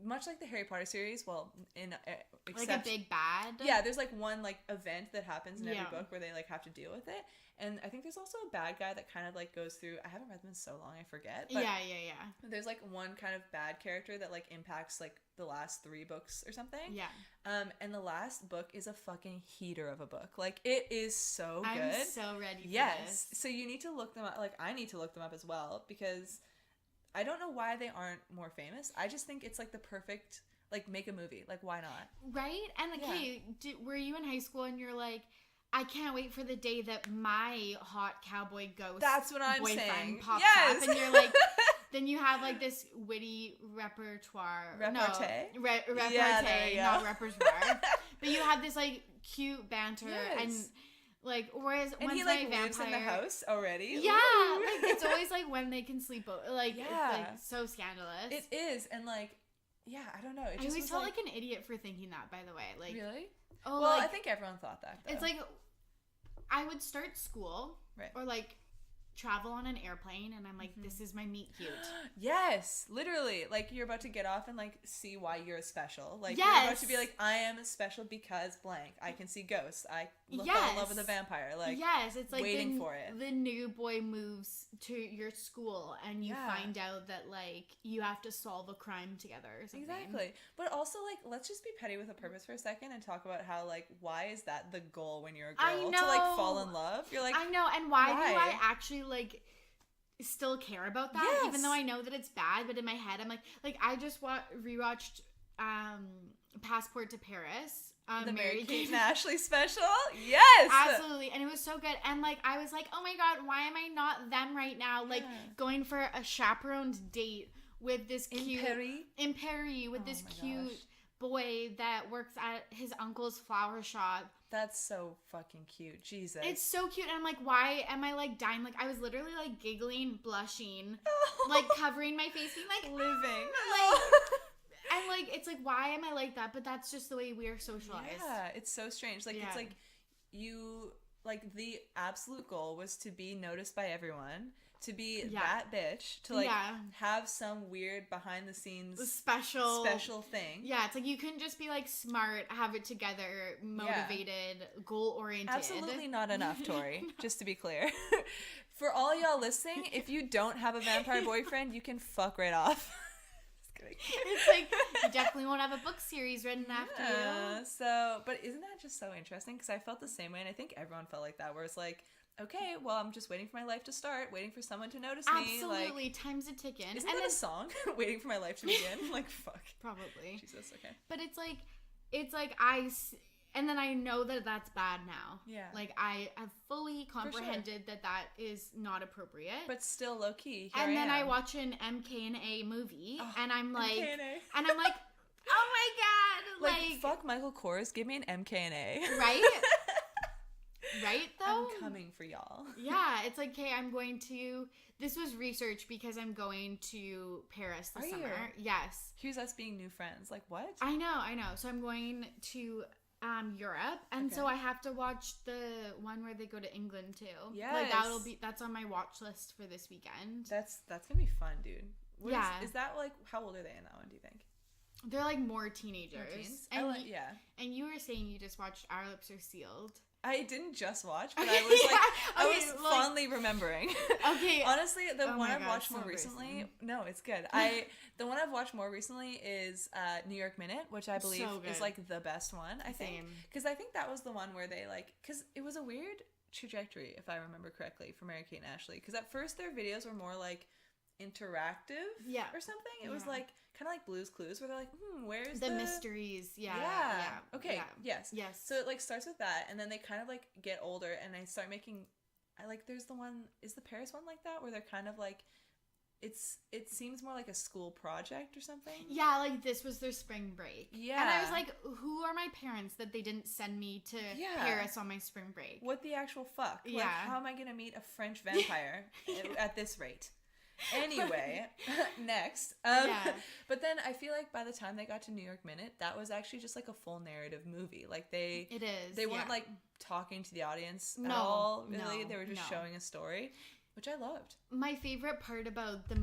Much like the Harry Potter series, well, except, like a big bad. Yeah, there's like one like event that happens in every book where they like have to deal with it, and I think there's also a bad guy that kind of like goes through. I haven't read them in so long, I forget. But yeah. There's like one kind of bad character that like impacts like the last 3 books or something. Yeah. And the last book is a fucking heater of a book. Like it is so good. I'm so ready for this. So you need to look them up. Like I need to look them up as well because I don't know why they aren't more famous. I just think it's like the perfect, like, make a movie. Like, why not? Right? And, okay, were you in high school and you're like, I can't wait for the day that my hot cowboy ghost That's what I'm boyfriend saying. pops Yes. up. And you're like, then you have, like, this witty repertoire. Repartee? No, repartee, Yeah, there you go. not repertoire. But you have this, like, cute banter and... Yes. Like, whereas and once he like my lives vampire... in the house already. Yeah, Ooh. like it's always like when they can sleep over. Like, it's like so scandalous. It is, and like, yeah, I don't know. It I just always was felt like an idiot for thinking that. By the way, like really. Oh, well, like, I think everyone thought that. Though. It's like I would start school, right, or like travel on an airplane, and I'm like, this is my meet cute. Yes, literally. Like you're about to get off and like see why you're special. Like yes. You're about to be like, I am special because blank. I can see ghosts. I fell in love with a vampire. Like yes, it's like waiting for it. The new boy moves to your school, and you find out that like you have to solve a crime together or something. Exactly. But also like, let's just be petty with a purpose for a second and talk about how like, why is that the goal when you're a girl? I know. To like fall in love? You're like, I know, and why do I actually like still care about that? Yes. Even though I know that it's bad, but in my head I'm like I just rewatched Passport to Paris, The Mary Mary Kate Kate and Ashley special? Yes! Absolutely. And it was so good. And like I was like, oh my god, why am I not them right now? Like going for a chaperoned date with this cute in Perry with this cute boy that works at his uncle's flower shop. That's so fucking cute. Jesus. It's so cute. And I'm like, why am I like dying? Like I was literally like giggling, blushing, like covering my face, being like living. Like and like it's like, why am I like that? But that's just the way we are socialized. Yeah, it's so strange. Like it's like you like the absolute goal was to be noticed by everyone, to be that bitch, to like have some weird behind the scenes special thing. Yeah, it's like you couldn't just be like smart, have it together, motivated, goal oriented. Absolutely not enough, Torry. Just to be clear. For all y'all listening, if you don't have a vampire boyfriend, you can fuck right off. It's like you definitely won't have a book series written after you. So, but isn't that just so interesting? Because I felt the same way, and I think everyone felt like that. Where it's like, okay, well, I'm just waiting for my life to start, waiting for someone to notice me. Absolutely, like, time's a ticking. Isn't that a song? Waiting for my life to begin. Like, fuck. Probably. Jesus. Okay. But it's like and then I know that that's bad now. Yeah. Like, I have fully comprehended that is not appropriate. But still low key. And then I watch an MK&A movie, and I'm like, oh my god. Like fuck Michael Kors, give me an MK&A. Right? Right, though? I'm coming for y'all. Yeah, it's like, okay, this was research because I'm going to Paris this summer. Yes. Here's us being new friends. Like, what? I know. So I'm going to Europe, and so I have to watch the one where they go to England too. Yeah, like that's on my watch list for this weekend. That's gonna be fun, dude. Is that like, how old are they in that one, do you think? They're like more teenagers. And you were saying you just watched Our Lips Are Sealed. I didn't just watch, but I was like, I was fondly remembering. Okay. Honestly, the one I've watched more recently. No, it's good. The one I've watched more recently is New York Minute, which I believe is like the best one. I think because I think that was the one where they because it was a weird trajectory, if I remember correctly, for Mary Kate and Ashley. Because at first their videos were more like interactive, or something. It was like kind of like Blue's Clues, where they're like, where's the mysteries? Okay. Yes. So it like starts with that, and then they kind of like get older, and I start making. There's the one. Is the Paris one like that, where they're kind of like, it seems more like a school project or something. Yeah, like this was their spring break. Yeah, and I was like, who are my parents that they didn't send me to Paris on my spring break? What the actual fuck? Yeah. Like, how am I gonna meet a French vampire at this rate? Anyway, next. But then I feel like by the time they got to New York Minute, that was actually just like a full narrative movie. Like they weren't like talking to the audience at all. Really, they were just showing a story, which I loved. My favorite part about the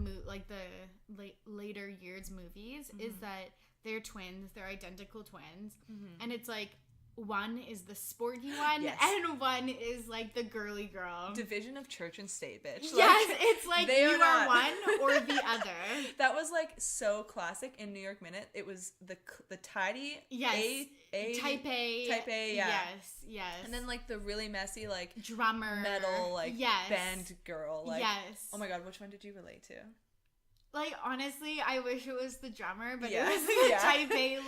later years movies is that they're twins. They're identical twins, and it's like, one is the sporty one, and one is like the girly girl. Division of church and state, bitch. Yes, it's like you are one or the other. That was like so classic in New York Minute. It was the tidy, type A, yes, and then like the really messy like drummer, metal like band girl. Like, oh my god, which one did you relate to? Like, honestly, I wish it was the drummer, but it was the type A,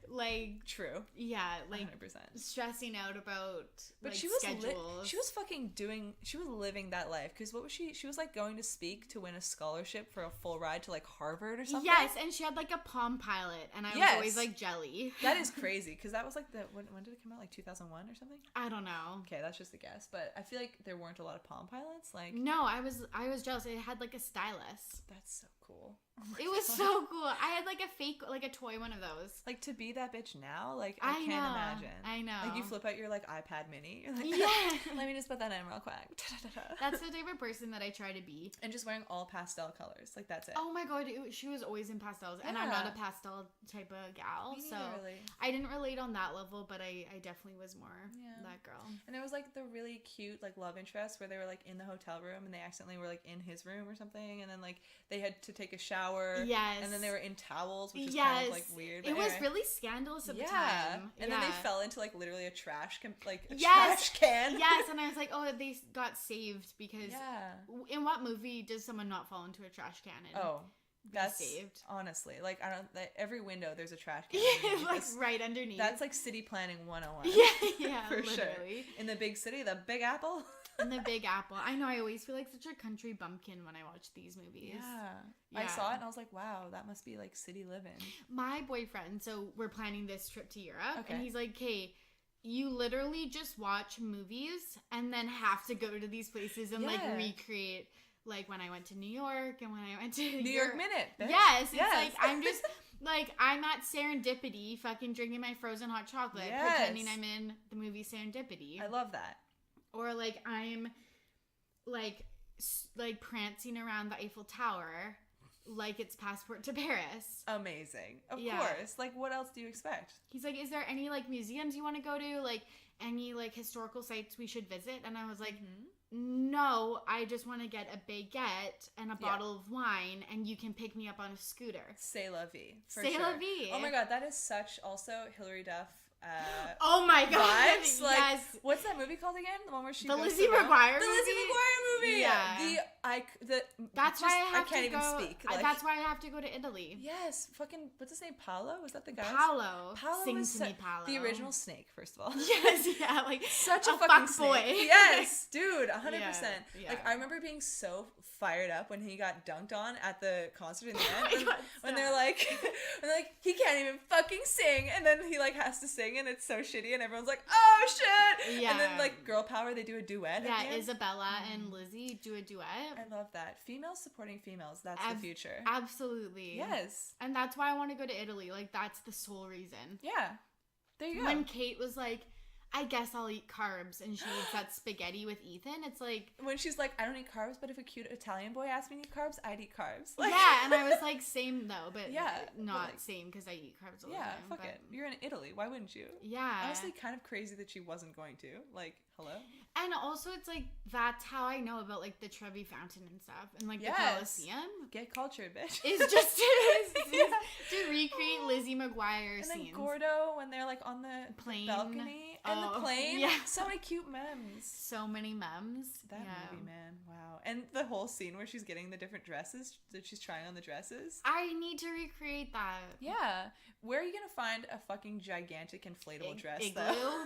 like true. Yeah, like 100%. Stressing out about she was schedules. She was living that life, because what was she was like going to speak to win a scholarship for a full ride to like Harvard or something. Yes, and she had like a Palm Pilot, and I was always like jelly. That is crazy, because that was like when did it come out, like 2001 or something? I don't know. Okay, that's just a guess, but I feel like there weren't a lot of Palm Pilots. Like, no, I was jealous. It had like a stylus. That's so cool. It was so cool. I had like a fake, like a toy one of those. Like, to be that bitch now, like, I can't imagine. I know. Like, you flip out your like iPad mini. You're like, let me just put that in real quick. That's the type of person that I try to be. And just wearing all pastel colors. Like, that's it. Oh my god, she was always in pastels. And I'm not a pastel type of gal. So really. I didn't relate on that level, but I definitely was more that girl. And there was like the really cute like love interest where they were like in the hotel room and they accidentally were like in his room or something, and then like they had to take a shower. Yes. And then they were in towels, which is kind of like weird. But it was really scandalous at the time. And then they fell into like literally a trash can. Trash can. Yes, and I was like, oh, they got saved because in what movie does someone not fall into a trash can? Oh. That's saved. Honestly, like, I don't, like, every window there's a trash can. Like right underneath. That's like city planning 101. Yeah, for literally. sure. In the big city, the Big Apple. In the Big Apple. I know, I always feel like such a country bumpkin when I watch these movies. Yeah. I saw it and I was like, wow, that must be like city living. My boyfriend, so we're planning this trip to Europe, and he's like, "Hey, you literally just watch movies and then have to go to these places and like recreate like when I went to New York and when I went to New York Minute. Bitch. Yes, it's like I'm just like I'm at Serendipity fucking drinking my frozen hot chocolate pretending I'm in the movie Serendipity. I love that. Or like I'm like prancing around the Eiffel Tower like it's Passport to Paris. Amazing. Of course. Like, what else do you expect? He's like, is there any like museums you want to go to? Like any like historical sites we should visit? And I was like, no, I just want to get a baguette and a bottle of wine and you can pick me up on a scooter. C'est la vie. C'est la vie. Oh my God, that is such also Hilary Duff. Oh my God. Vibes. Like, yes. What's that movie called again? The one where she the goes Lizzie McGuire movie. The Lizzie McGuire movie. Yeah. That's why I have to go. I can't even speak. Like, that's why I have to go to Italy. Yes. Fucking, what's his name? Paolo? Was that the guy? Paolo. Sing was to me, Paolo. The original Snake, first of all. Yes, yeah. Like such a fuck fucking snake. boy. Yes, dude, 100%. Yeah. Like, I remember being so fired up when he got dunked on at the concert in the end. When they're like, he can't even fucking sing, and then he like has to sing, and it's so shitty, and everyone's like, oh shit. Yeah. And then like girl power, they do a duet. Yeah, Isabella and Lizzie do a duet. I love that. Females supporting females. That's the future. Absolutely. Yes. And that's why I want to go to Italy. Like, that's the sole reason. Yeah. There you go. When Kate was like, I guess I'll eat carbs, and she eats that spaghetti with Ethan, it's like... When she's like, I don't eat carbs, but if a cute Italian boy asked me to eat carbs, I'd eat carbs. Like... Yeah, and I was like, same though, but not like, same, because I eat carbs all the time. time. Fuck it. You're in Italy. Why wouldn't you? Yeah. Honestly, kind of crazy that she wasn't going to. Like, hello? And also, it's like, that's how I know about, like, the Trevi Fountain and stuff, and, like, the Colosseum. Get cultured, bitch. Is just to recreate Lizzie McGuire scenes. And then Gordo, when they're, like, on the plane. balcony. And the plane. Yeah. So many cute memes. So many memes. That movie, man. Wow. And the whole scene where she's getting the different dresses, that she's trying on the dresses. I need to recreate that. Yeah. Where are you going to find a fucking gigantic inflatable dress, Igloo? though?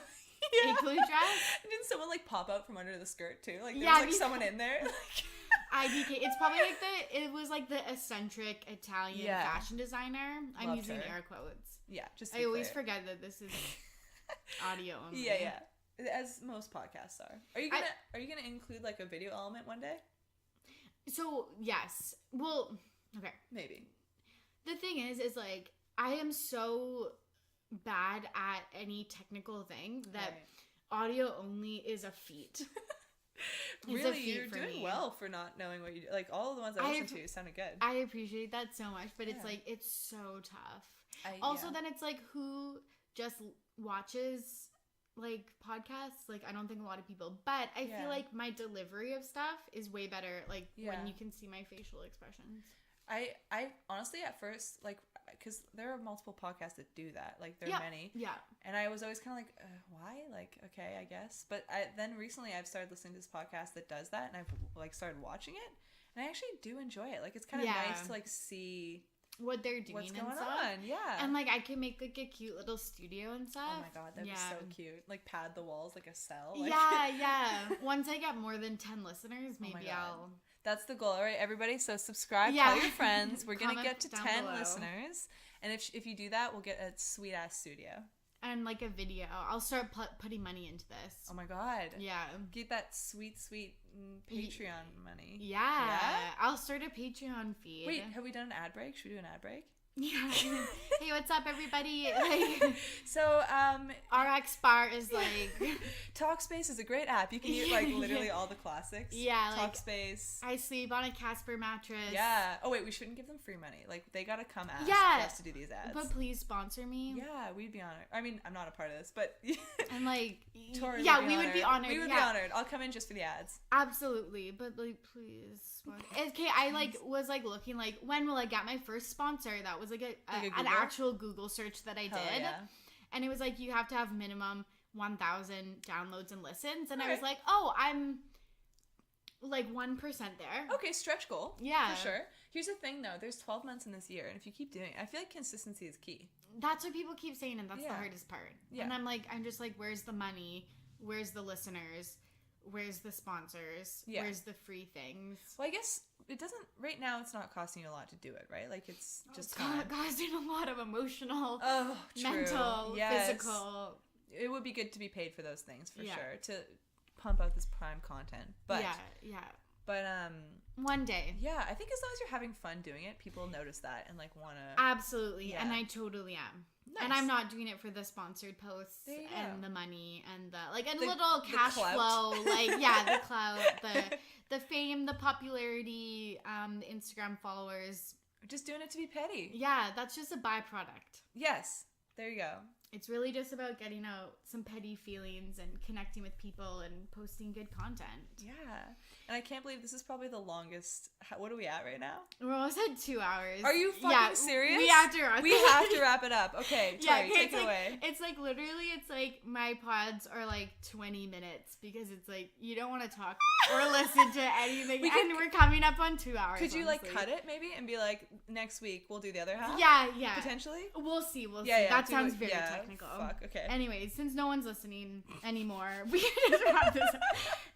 Igloo dress? And didn't someone, like, pop out from under the skirt, too? Like, there was, like, someone in there. IDK. It's probably like it was like the eccentric Italian fashion designer. I'm Loved using her. air quotes. Yeah, just I always forget that this is audio only. Yeah. As most podcasts are. Are you gonna include like a video element one day? So yes. Well, okay. Maybe. The thing is like I am so bad at any technical thing that audio only is a feat. Really, you're doing well for not knowing what you do. Like, all of the ones I listened to sounded good. I appreciate that so much, but it's like, it's so tough. Then it's like, who just watches, like, podcasts? Like, I don't think a lot of people. But I feel like my delivery of stuff is way better, like, when you can see my facial expressions. I honestly, at first, like, because there are multiple podcasts that do that. Like, there are many. Yeah. And I was always kind of like, why? Like, okay, I guess. But then recently I've started listening to this podcast that does that, and I've, like, started watching it. And I actually do enjoy it. Like, it's kind of nice to, like, see what they're doing what's going and stuff. on. Yeah. And, like, I can make, like, a cute little studio and stuff. Oh, my God. That'd be so cute. Like, pad the walls like a cell. Like... Yeah. Once I get more than 10 listeners, maybe I'll... That's the goal, all right, everybody? So subscribe, tell your friends. We're going to get to 10 listeners. And if you do that, we'll get a sweet-ass studio. And, like, a video. I'll start putting money into this. Oh, my God. Yeah. Get that sweet Patreon money. Yeah. I'll start a Patreon feed. Wait, have we done an ad break? Should we do an ad break? Yeah. Hey, what's up, everybody? Like, so, RX Bar is like... Talkspace is a great app. You can use, like, literally all the classics. Yeah, like... Talkspace. I sleep on a Casper mattress. Yeah. Oh, wait, we shouldn't give them free money. Like, they gotta come ask for us to do these ads. But please sponsor me. Yeah, we'd be honored. I mean, I'm not a part of this, but... And, like... Torry we would be honored. We would be honored. I'll come in just for the ads. Absolutely. But, like, please... Okay, I, like, was, like, looking, like, when will I get my first sponsor? That was, like, an actual Google search that I did. Yeah. And it was, like, you have to have minimum 1,000 downloads and listens. And I was like, oh, I'm, like, 1% there. Okay, stretch goal. Yeah. For sure. Here's the thing, though. There's 12 months in this year, and if you keep doing it, I feel like consistency is key. That's what people keep saying, and that's the Yeah. hardest part. Yeah. And I'm just like, where's the money? Where's the listeners? Where's the sponsors? Yeah. Where's the free things? Well, I guess it doesn't, right now it's not costing you a lot to do it, right? Like, it's just It's time. costing a lot of emotional, Oh, true. mental, Yes. physical. It would be good to be paid for those things, for Yeah. sure, to pump out this prime content. But, yeah. but, One day. yeah, I think as long as you're having fun doing it, people notice that and, like, want to... Absolutely. Yeah. And I totally am. Nice. And I'm not doing it for the sponsored posts There you and go. the money and the The- little the cash clout. flow, the clout, the fame, the popularity, the Instagram followers. Just doing it to be petty. Yeah, that's just a byproduct. Yes. There you go. It's really just about getting out some petty feelings and connecting with people and posting good content. Yeah. And I can't believe this is probably the longest... What are we at right now? We're almost at 2 hours. Are you fucking serious? We have to wrap We have to wrap it up. Okay, Torry, okay, take it away. It's like literally, it's like my pods are like 20 minutes because it's like you don't want to talk or listen to anything, and we're coming up on 2 hours. Could you like honestly. cut it maybe and be like, next week we'll do the other half? Yeah. Potentially? We'll see. Yeah, That do sounds it. very Yeah, technical. Fuck, okay. Anyways, since no one's listening anymore, we can just wrap this up.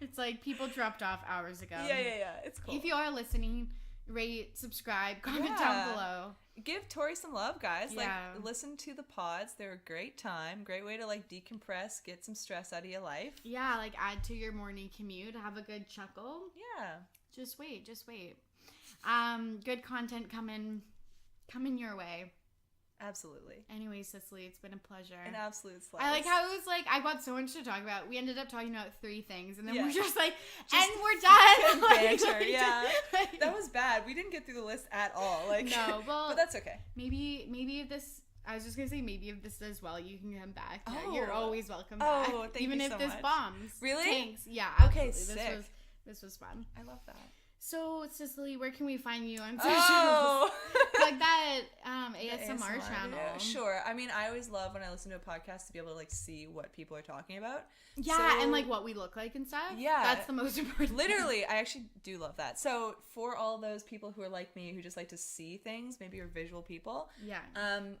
It's like people dropped off hours ago. Yeah. It's cool. If you are listening, rate, subscribe, comment Yeah. down below. Give Torry some love, guys. Yeah. Like, listen to the pods. They're a great time. Great way to, like, decompress, get some stress out of your life. Yeah, like add to your morning commute, have a good chuckle. Yeah. Just wait. Good content coming your way. Absolutely. Anyway, Sicily, it's been a pleasure. An absolute slice. I like how it was like I got so much to talk about. We ended up talking about 3 things, and then Yeah. we're just like, Just and we're done. banter, yeah. That was bad. We didn't get through the list at all. Like, no, well, but that's okay. maybe if this. I was just gonna say maybe if this does well, you can come back. Yeah, Oh. you're always welcome back. Oh, thank even you if so this much. bombs. Really? Thanks. Yeah. Okay, absolutely. sick. This was fun. I love that. So, Cicely, where can we find you on socials? Oh. Like that The ASMR channel. video. Sure. I mean, I always love when I listen to a podcast to be able to, like, see what people are talking about. Yeah, So- and like what we look like and stuff. Yeah. That's the most important thing. Literally, I actually do love that. So, for all those people who are like me, who just like to see things, maybe you're visual people, Yeah.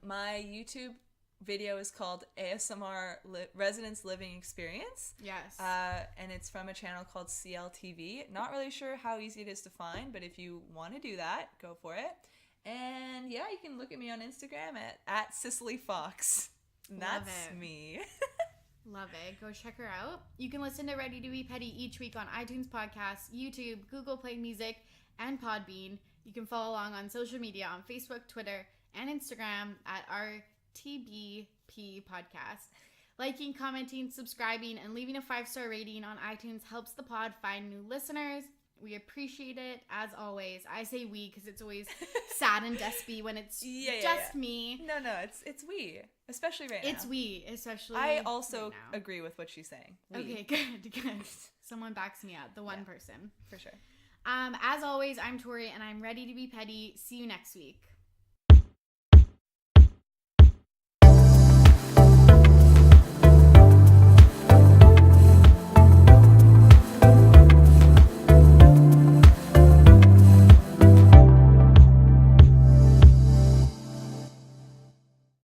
my YouTube video is called ASMR Residence Living Experience. Yes. And it's from a channel called CLTV. Not really sure how easy it is to find, but if you want to do that, go for it. And yeah, you can look at me on Instagram at Sicily Fox. And Love that's it. me. Love it. Go check her out. You can listen to Ready to Be Petty each week on iTunes Podcasts, YouTube, Google Play Music, and Podbean. You can follow along on social media on Facebook, Twitter, and Instagram at RTBP Podcast. Liking, commenting, subscribing, and leaving a 5-star rating on iTunes helps the pod find new listeners. We appreciate it, as always. I say we because it's always sad and despy when it's just me. No, it's we, especially right now. It's we, especially I also right now. agree with what she's saying. We, Okay, good. Someone backs me up. The one person. for sure. As always, I'm Torry, and I'm ready to be petty. See you next week.